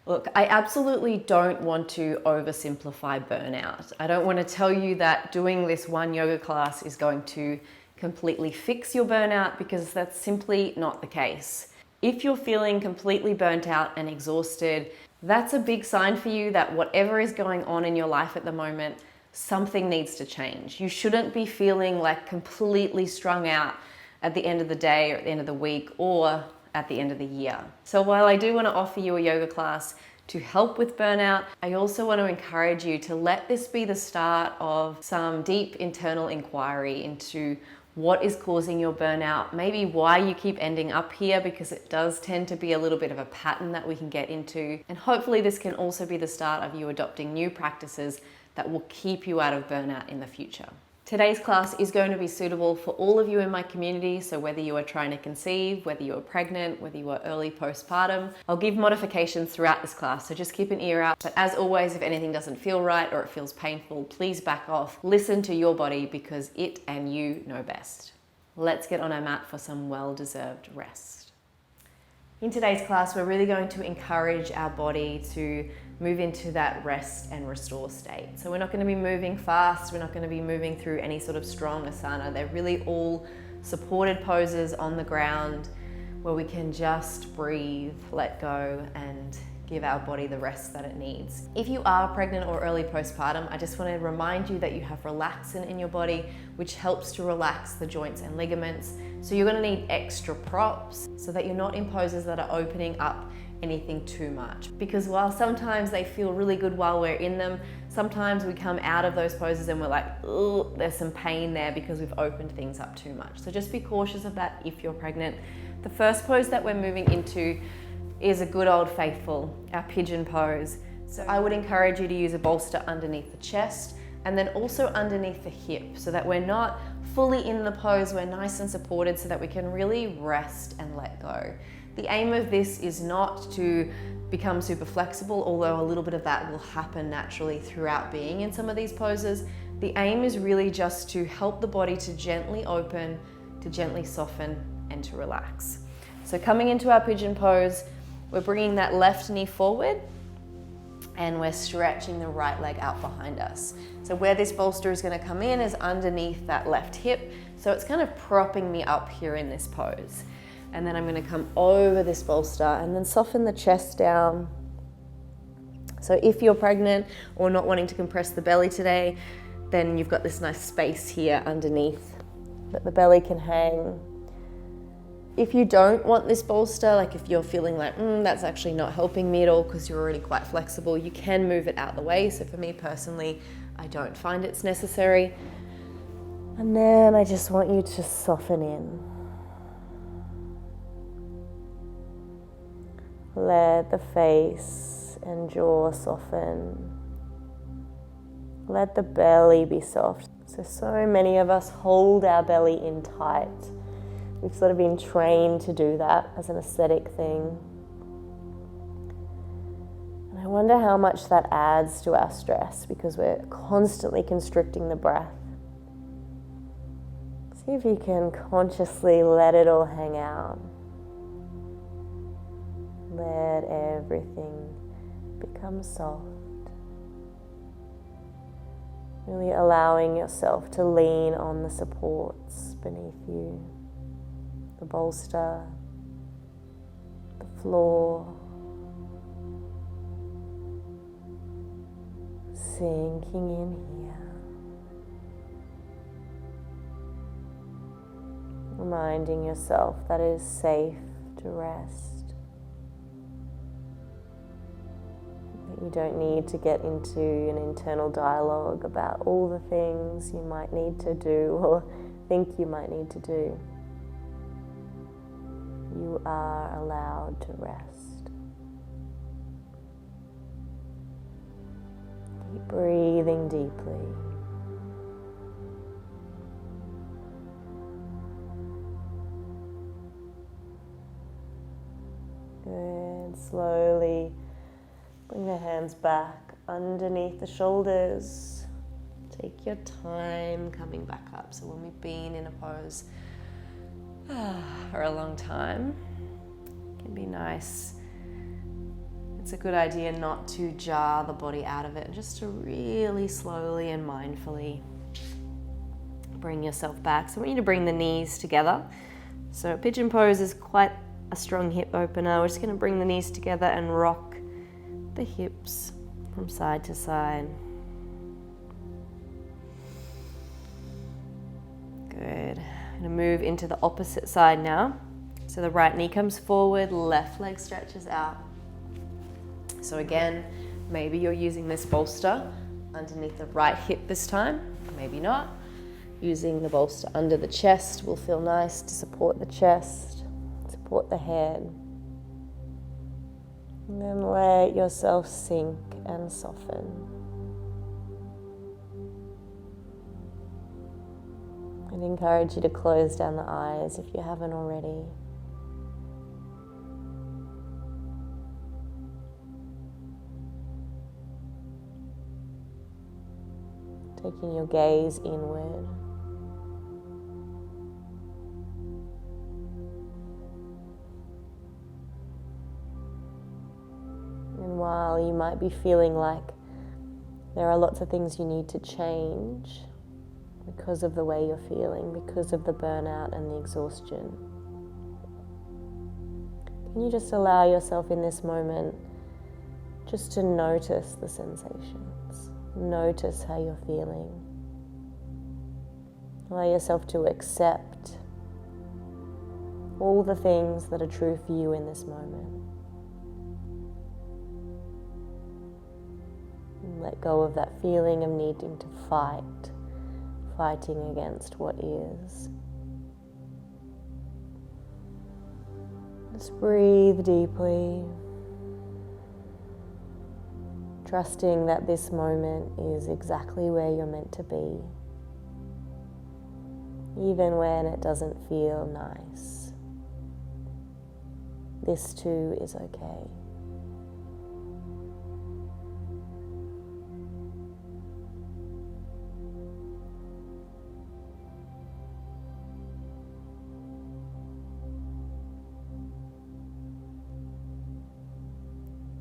Look, I absolutely don't want to oversimplify burnout. I don't want to tell you that doing this one yoga class is going to completely fix your burnout, because that's simply not the case. If you're feeling completely burnt out and exhausted, that's a big sign for you that whatever is going on in your life at the moment, something needs to change. You shouldn't be feeling like completely strung out at the end of the day or at the end of the week or at the end of the year. So while I do want to offer you a yoga class to help with burnout, I also want to encourage you to let this be the start of some deep internal inquiry into what is causing your burnout, maybe why you keep ending up here, because it does tend to be a little bit of a pattern that we can get into. And hopefully this can also be the start of you adopting new practices that will keep you out of burnout in the future. Today's class is going to be suitable for all of you in my community, so whether you are trying to conceive, whether you are pregnant, whether you are early postpartum, I'll give modifications throughout this class, so just keep an ear out. But as always, if anything doesn't feel right or it feels painful, please back off. Listen to your body, because it and you know best. Let's get on our mat for some well-deserved rest. In today's class, we're really going to encourage our body to move into that rest and restore state. So we're not going to be moving fast, we're not going to be moving through any sort of strong asana. They're really all supported poses on the ground where we can just breathe, let go, and give our body the rest that it needs. If you are pregnant or early postpartum, I just want to remind you that you have relaxin in your body, which helps to relax the joints and ligaments. So you're going to need extra props so that you're not in poses that are opening up anything too much. Because while sometimes they feel really good while we're in them, sometimes we come out of those poses and we're like, oh, there's some pain there because we've opened things up too much. So just be cautious of that if you're pregnant. The first pose that we're moving into is a good old faithful, our pigeon pose. So I would encourage you to use a bolster underneath the chest and then also underneath the hip, so that we're not fully in the pose, we're nice and supported so that we can really rest and let go. The aim of this is not to become super flexible, although a little bit of that will happen naturally throughout being in some of these poses. The aim is really just to help the body to gently open, to gently soften, and to relax. So coming into our pigeon pose, we're bringing that left knee forward and we're stretching the right leg out behind us. So where this bolster is going to come in is underneath that left hip. So it's kind of propping me up here in this pose. And then I'm going to come over this bolster and then soften the chest down. So if you're pregnant or not wanting to compress the belly today, then you've got this nice space here underneath that the belly can hang. If you don't want this bolster, like if you're feeling like, that's actually not helping me at all because you're already quite flexible, you can move it out the way. So for me personally, I don't find it's necessary. And then I just want you to soften in. Let the face and jaw soften. Let the belly be soft. So many of us hold our belly in tight. We've sort of been trained to do that as an aesthetic thing. And I wonder how much that adds to our stress because we're constantly constricting the breath. See if you can consciously let it all hang out. Let everything become soft. Really allowing yourself to lean on the supports beneath you. The bolster, the floor, sinking in here. Reminding yourself that it is safe to rest. That you don't need to get into an internal dialogue about all the things you might need to do or think you might need to do. You are allowed to rest. Keep breathing deeply. Good. Slowly bring the hands back underneath the shoulders. Take your time coming back up. So when we've been in a pose for a long time, it can be nice. it's a good idea not to jar the body out of it, just to really slowly and mindfully bring yourself back. So I want you to bring the knees together. So pigeon pose is quite a strong hip opener. We're just going to bring the knees together and rock the hips from side to side. Good. I'm going to move into the opposite side now. So the right knee comes forward, left leg stretches out. So again, maybe you're using this bolster underneath the right hip this time, maybe not. Using the bolster under the chest will feel nice to support the chest, support the head. And then let yourself sink and soften. I'd encourage you to close down the eyes if you haven't already. Taking your gaze inward. And while you might be feeling like there are lots of things you need to change because of the way you're feeling, because of the burnout and the exhaustion, can you just allow yourself in this moment just to notice the sensations? Notice how you're feeling. Allow yourself to accept all the things that are true for you in this moment. And let go of that feeling of needing to fighting against what is. Just breathe deeply. Trusting that this moment is exactly where you're meant to be, even when it doesn't feel nice. This too is okay.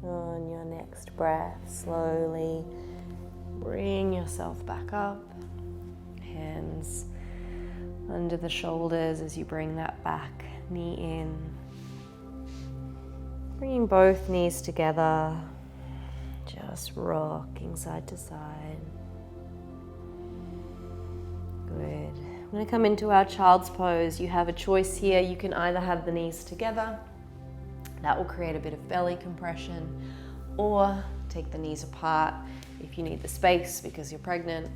On your next breath, slowly bring yourself back up. Hands under the shoulders as you bring that back knee in. Bringing both knees together, just rocking side to side. Good. I'm going to come into our child's pose. You have a choice here. You can either have the knees together. That will create a bit of belly compression, or take the knees apart if you need the space because you're pregnant,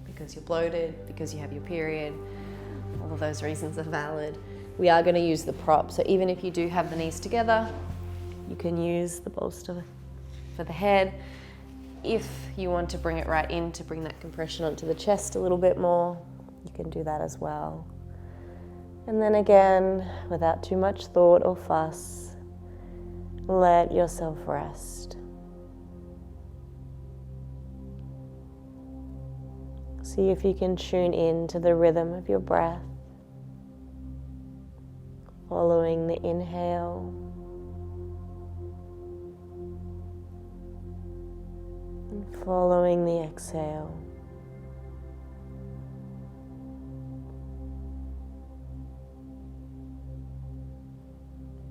because you're bloated, because you have your period. All of those reasons are valid. We are going to use the prop, so even if you do have the knees together, you can use the bolster for the head. If you want to bring it right in to bring that compression onto the chest a little bit more, you can do that as well. And then again, without too much thought or fuss, let yourself rest. See if you can tune in to the rhythm of your breath, following the inhale and following the exhale.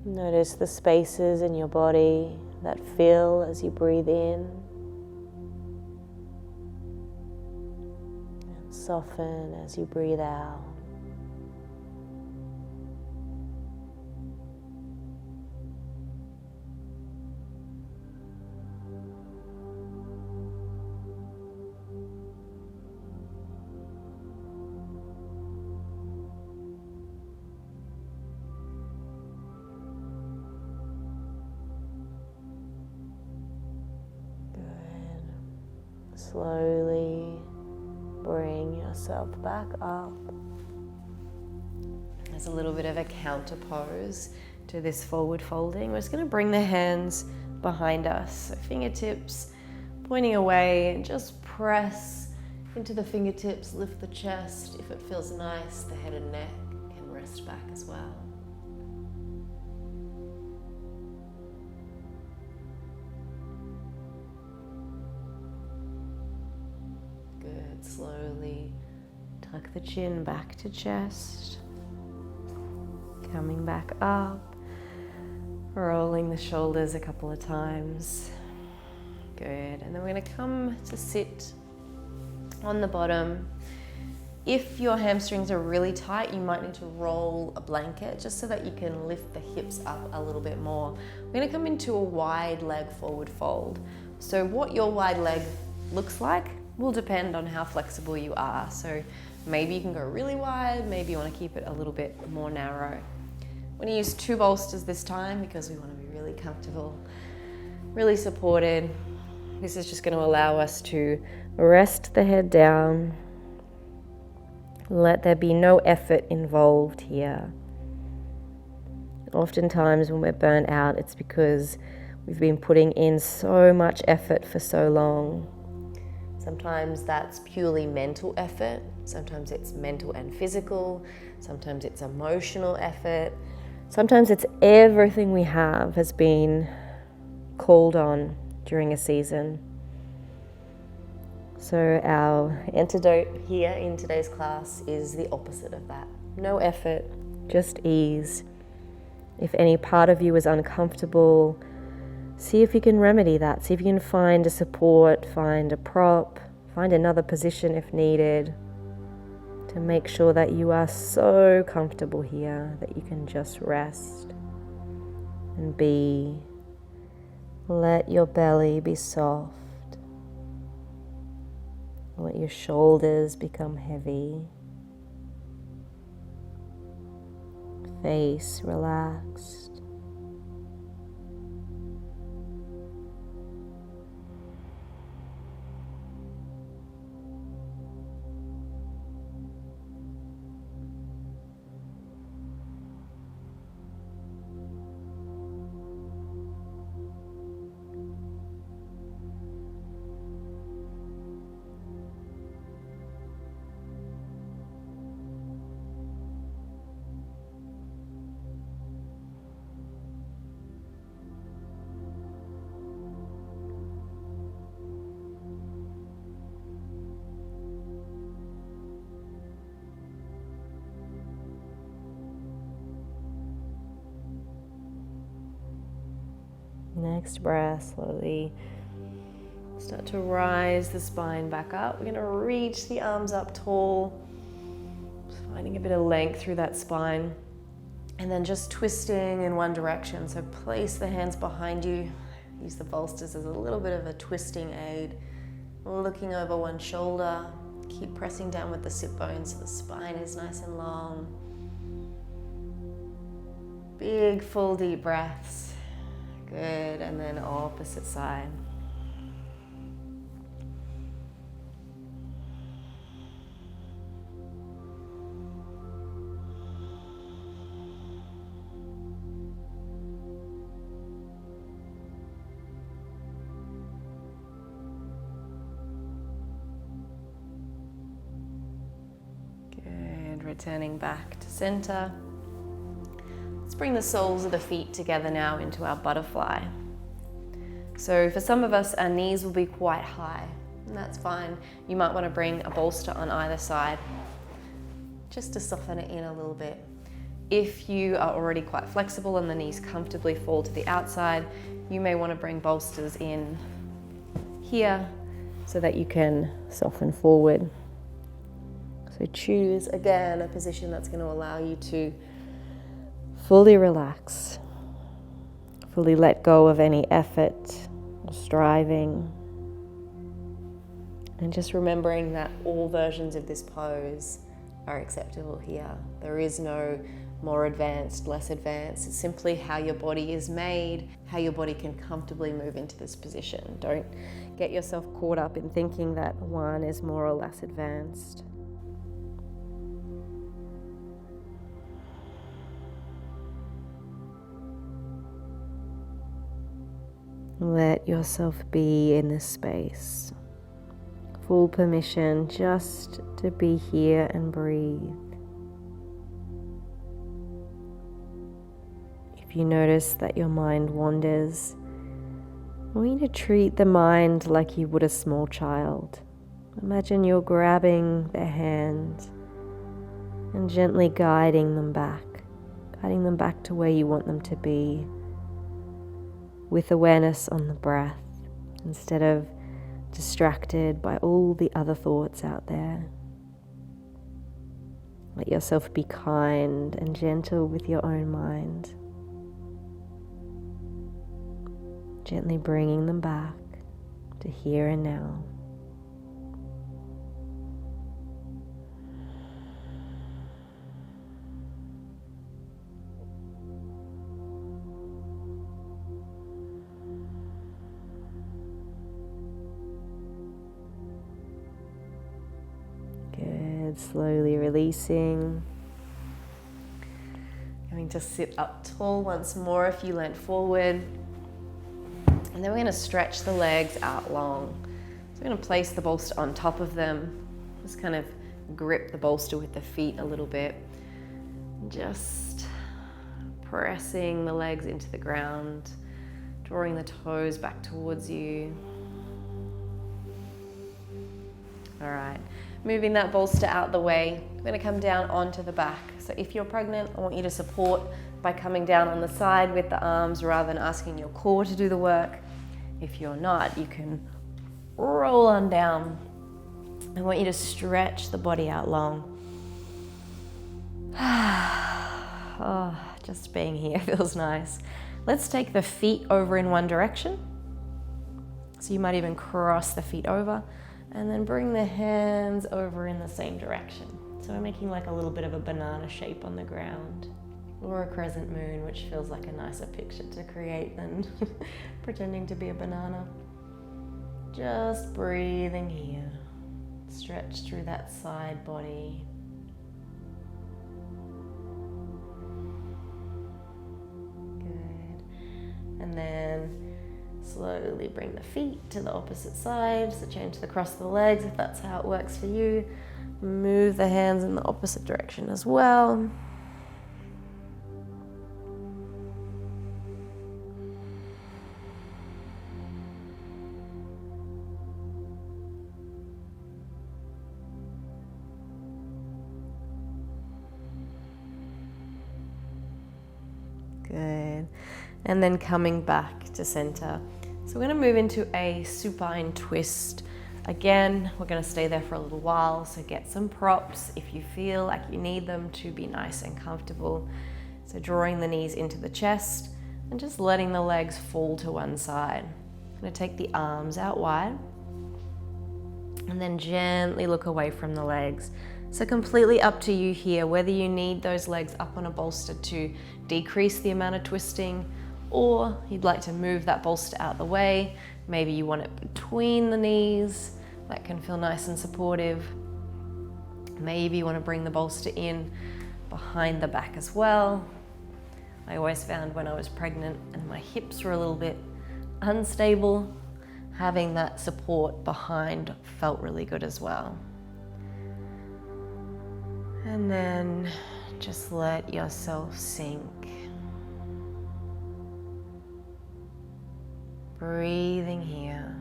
Notice the spaces in your body that fill as you breathe in, and soften as you breathe out. Slowly bring yourself back up. There's a little bit of a counter pose to this forward folding. We're just going to bring the hands behind us, so fingertips pointing away, and just press into the fingertips, lift the chest. If it feels nice, the head and neck can rest back as well. good. Slowly tuck the chin back to chest. Coming back up. Rolling the shoulders a couple of times. Good. And then we're going to come to sit on the bottom. If your hamstrings are really tight, you might need to roll a blanket just so that you can lift the hips up a little bit more. We're going to come into a wide leg forward fold. So what your wide leg looks like will depend on how flexible you are. So maybe you can go really wide, maybe you want to keep it a little bit more narrow. We're going to use 2 bolsters this time because we want to be really comfortable, really supported. This is just going to allow us to rest the head down. Let there be no effort involved here. Oftentimes when we're burnt out, it's because we've been putting in so much effort for so long. Sometimes that's purely mental effort. Sometimes it's mental and physical. Sometimes it's emotional effort. Sometimes it's everything we have has been called on during a season. So our antidote here in today's class is the opposite of that. No effort, just ease. If any part of you is uncomfortable, see if you can remedy that. See if you can find a support, find a prop, find another position if needed, to make sure that you are so comfortable here that you can just rest and be. Let your belly be soft. Let your shoulders become heavy. Face relaxed. Next breath, slowly start to rise the spine back up. We're going to reach the arms up tall, finding a bit of length through that spine, and then just twisting in one direction. So place the hands behind you, use the bolsters as a little bit of a twisting aid, looking over one shoulder, keep pressing down with the sit bones so the spine is nice and long. Big full deep breaths. Good, and then opposite side. Good, returning back to center. Let's bring the soles of the feet together now into our butterfly. So for some of us, our knees will be quite high, and that's fine. You might want to bring a bolster on either side, just to soften it in a little bit. If you are already quite flexible and the knees comfortably fall to the outside, you may want to bring bolsters in here so that you can soften forward. So choose, again, a position that's going to allow you to fully relax, fully let go of any effort or striving, and just remembering that all versions of this pose are acceptable here. There is no more advanced, less advanced. It's simply how your body is made, how your body can comfortably move into this position. Don't get yourself caught up in thinking that one is more or less advanced. Let yourself be in this space. Full permission just to be here and breathe. If you notice that your mind wanders, I want you to treat the mind like you would a small child. Imagine you're grabbing their hands and gently guiding them back to where you want them to be, with awareness on the breath instead of distracted by all the other thoughts out there. Let yourself be kind and gentle with your own mind, gently bringing them back to here and now. Good, slowly releasing. Going to sit up tall once more if you leant forward. And then we're going to stretch the legs out long. So we're going to place the bolster on top of them. Just kind of grip the bolster with the feet a little bit. Just pressing the legs into the ground, drawing the toes back towards you. All right, moving that bolster out the way. We're going to come down onto the back. So if you're pregnant, I want you to support by coming down on the side with the arms rather than asking your core to do the work. If you're not, you can roll on down. I want you to stretch the body out long. Oh, just being here feels nice. Let's take the feet over in one direction. So you might even cross the feet over and then bring the hands over in the same direction. So we're making like a little bit of a banana shape on the ground, or a crescent moon, which feels like a nicer picture to create than pretending to be a banana. Just breathing here. Stretch through that side body. Good. And then slowly bring the feet to the opposite side. So change the cross of the legs if that's how it works for you. Move the hands in the opposite direction as well. Good. And then coming back to center. So we're going to move into a supine twist. Again, we're going to stay there for a little while, so get some props if you feel like you need them to be nice and comfortable. So drawing the knees into the chest and just letting the legs fall to one side. I'm going to take the arms out wide and then gently look away from the legs. So completely up to you here, whether you need those legs up on a bolster to decrease the amount of twisting, or you'd like to move that bolster out the way. Maybe you want it between the knees. That can feel nice and supportive. Maybe you want to bring the bolster in behind the back as well. I always found when I was pregnant and my hips were a little bit unstable, having that support behind felt really good as well. And then just let yourself sink. Breathing here.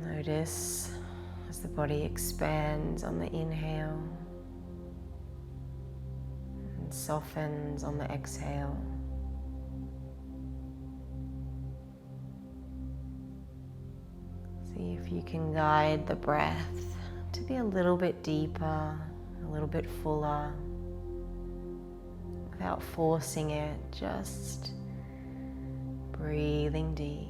Notice as the body expands on the inhale and softens on the exhale. See if you can guide the breath to be a little bit deeper, a little bit fuller, without forcing it, just breathing deep.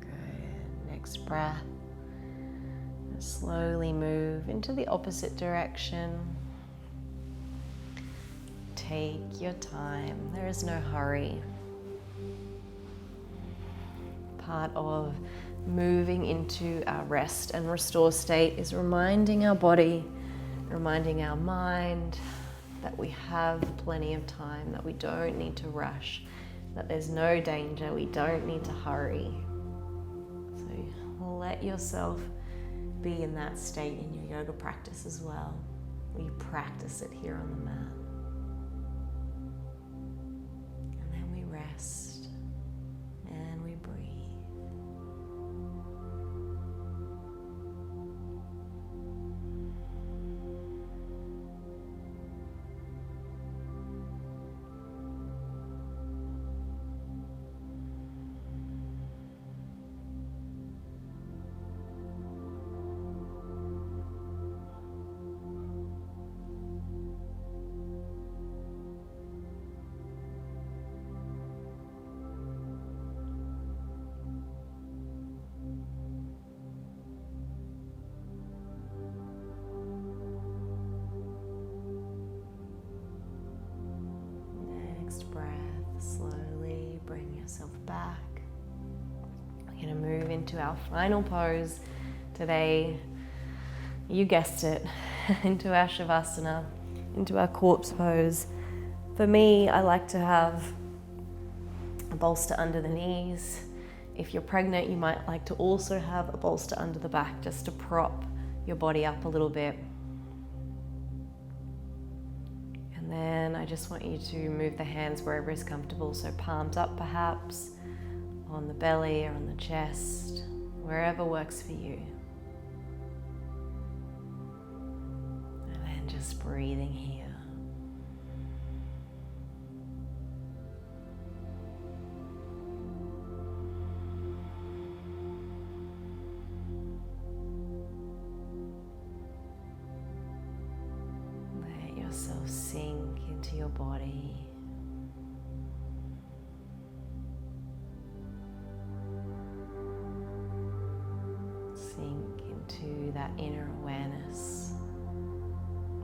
Good. Next breath. Slowly move into the opposite direction. Take your time. There is no hurry. Part of moving into our rest and restore state is reminding our body, reminding our mind that we have plenty of time, that we don't need to rush, that there's no danger, we don't need to hurry. So let yourself be in that state in your yoga practice as well. We practice it here on the mat. And then we rest and we breathe. Breath, slowly bring yourself back. We're going to move into our final pose today. You guessed it, into our Shavasana, into our corpse pose. For me, I like to have a bolster under the knees. If you're pregnant, you might like to also have a bolster under the back just to prop your body up a little bit. And then I just want you to move the hands wherever is comfortable, so palms up perhaps, on the belly or on the chest, wherever works for you. And then just breathing here. Yourself sink into your body. Sink into that inner awareness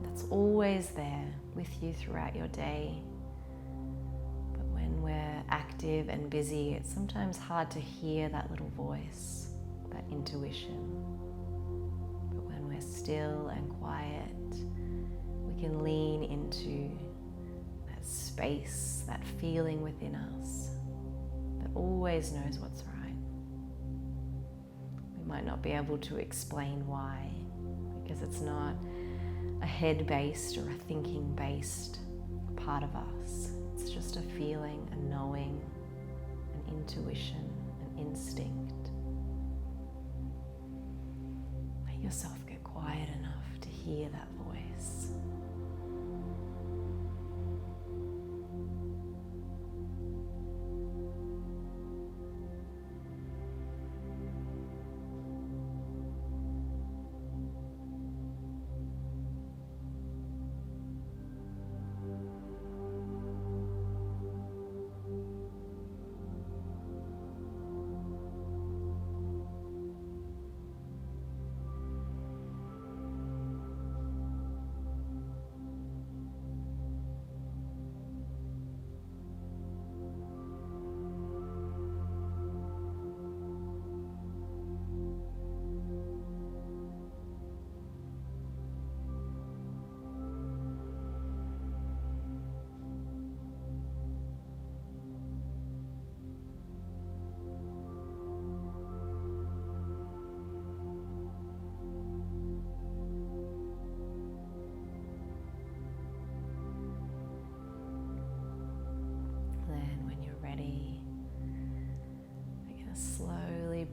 that's always there with you throughout your day. But when we're active and busy, it's sometimes hard to hear that little voice, that intuition. But when we're still and quiet, we can lean into that space, that feeling within us that always knows what's right. We might not be able to explain why, because it's not a head-based or a thinking-based part of us. It's just a feeling, a knowing, an intuition, an instinct. Let yourself get quiet enough to hear that voice.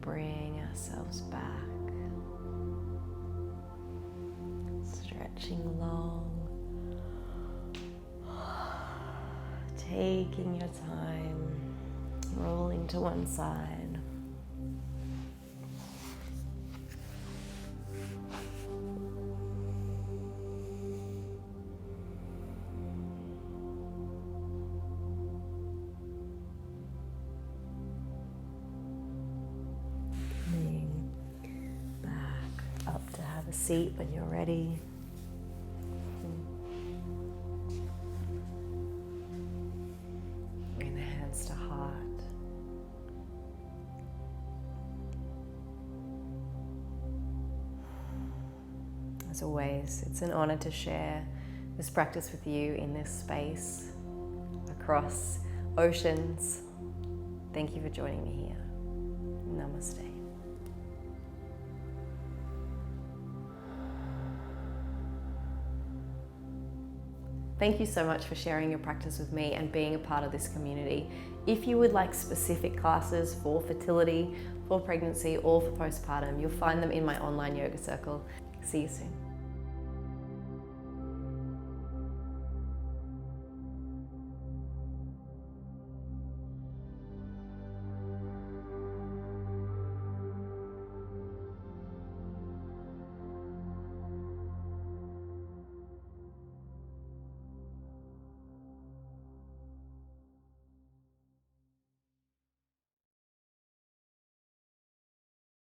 Bring ourselves back, stretching long, taking your time, rolling to one side. Seat when you're ready. Bring the hands to heart. As always, it's an honor to share this practice with you in this space across oceans, Thank you for joining me here. Namaste. Thank you so much for sharing your practice with me and being a part of this community. If you would like specific classes for fertility, for pregnancy, or for postpartum, you'll find them in my online yoga circle. See you soon.